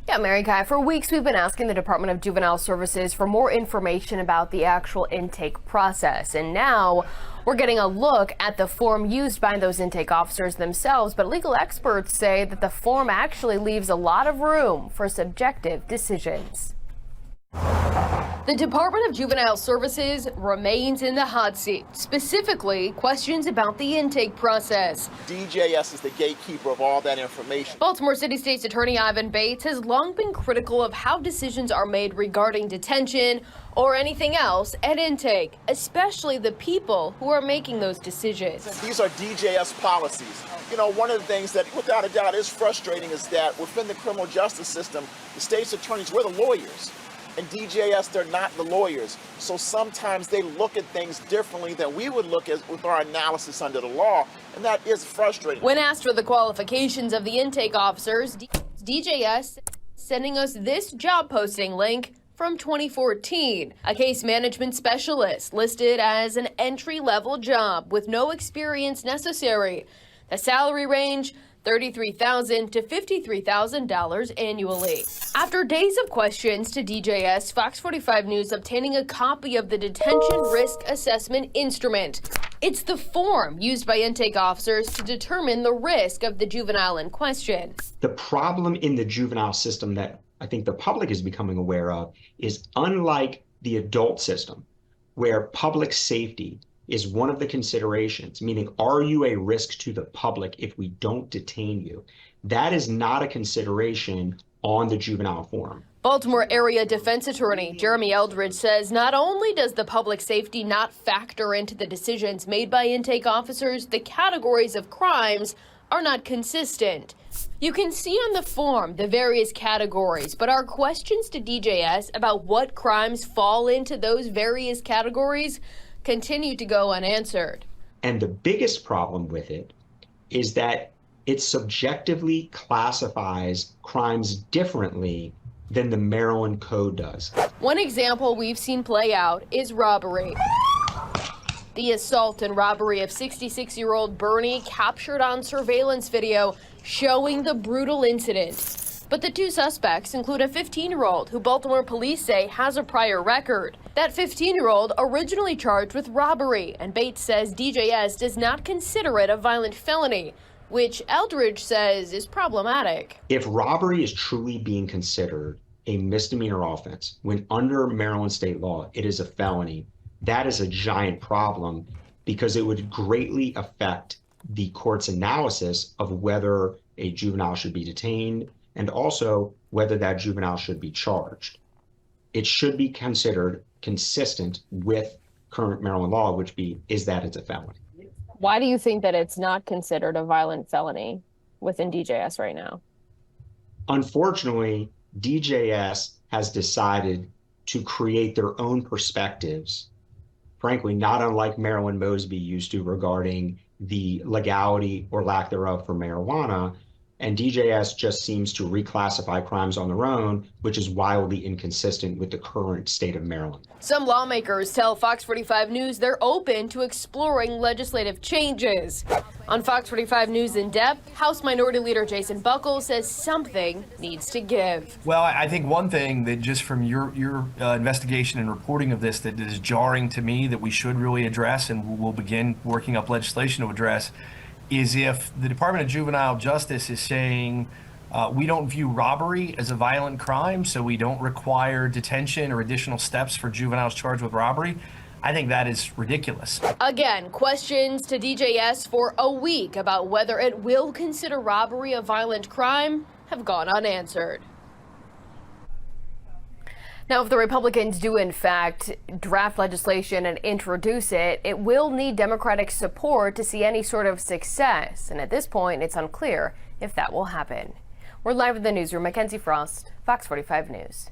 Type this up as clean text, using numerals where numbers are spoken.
Yeah, Mary Kai, for weeks we've been asking the Department of Juvenile Services for more information about the actual intake process. And now we're getting a look at the form used by those intake officers themselves. But legal experts say that the form actually leaves a lot of room for subjective decisions. The Department of Juvenile Services remains in the hot seat, specifically questions about the intake process. DJS is the gatekeeper of all that information. Baltimore City State's Attorney Ivan Bates has long been critical of how decisions are made regarding detention or anything else at intake, especially the people who are making those decisions. These are DJS policies. You know, one of the things that without a doubt is frustrating is that within the criminal justice system, the state's attorneys, we're the lawyers. And DJS, they're not the lawyers. So sometimes they look at things differently than we would look at with our analysis under the law. And that is frustrating. When asked for the qualifications of the intake officers, DJS sending us this job posting link from 2014. A case management specialist listed as an entry-level job with no experience necessary. The salary range, $33,000 to $53,000 annually. After days of questions to DJS, Fox 45 News obtaining a copy of the Detention Risk Assessment Instrument. It's the form used by intake officers to determine the risk of the juvenile in question. The problem in the juvenile system that I think the public is becoming aware of is unlike the adult system, where public safety is one of the considerations, meaning are you a risk to the public if we don't detain you? That is not a consideration on the juvenile form. Baltimore area defense attorney Jeremy Eldridge says not only does the public safety not factor into the decisions made by intake officers, the categories of crimes are not consistent. You can see on the form the various categories, but our questions to DJS about what crimes fall into those various categories continue to go unanswered. And the biggest problem with it is that it subjectively classifies crimes differently than the Maryland Code does. One example we've seen play out is robbery. The assault and robbery of 66-year-old Bernie captured on surveillance video showing the brutal incident. But the two suspects include a 15-year-old who Baltimore police say has a prior record. That 15-year-old originally charged with robbery, and Bates says DJS does not consider it a violent felony, which Eldridge says is problematic. If robbery is truly being considered a misdemeanor offense, when under Maryland state law it is a felony, that is a giant problem because it would greatly affect the court's analysis of whether a juvenile should be detained and also whether that juvenile should be charged. It should be considered consistent with current Maryland law, which is that it's a felony. Why do you think that it's not considered a violent felony within DJS right now? Unfortunately, DJS has decided to create their own perspectives, frankly, not unlike Marilyn Mosby used to regarding the legality or lack thereof for marijuana. And DJS just seems to reclassify crimes on their own, which is wildly inconsistent with the current state of Maryland. Some lawmakers tell Fox 45 News they're open to exploring legislative changes. On Fox 45 News In Depth, House Minority Leader Jason Buckles says something needs to give. Well, I think one thing that just from your investigation and reporting of this that is jarring to me that we should really address and we'll begin working up legislation to address is if the Department of Juvenile Justice is saying we don't view robbery as a violent crime, so we don't require detention or additional steps for juveniles charged with robbery. I think that is ridiculous. Again, questions to DJS for a week about whether it will consider robbery a violent crime have gone unanswered. Now, if the Republicans do, in fact, draft legislation and introduce it, it will need Democratic support to see any sort of success. And at this point, it's unclear if that will happen. We're live in the newsroom. Mackenzie Frost, Fox 45 News.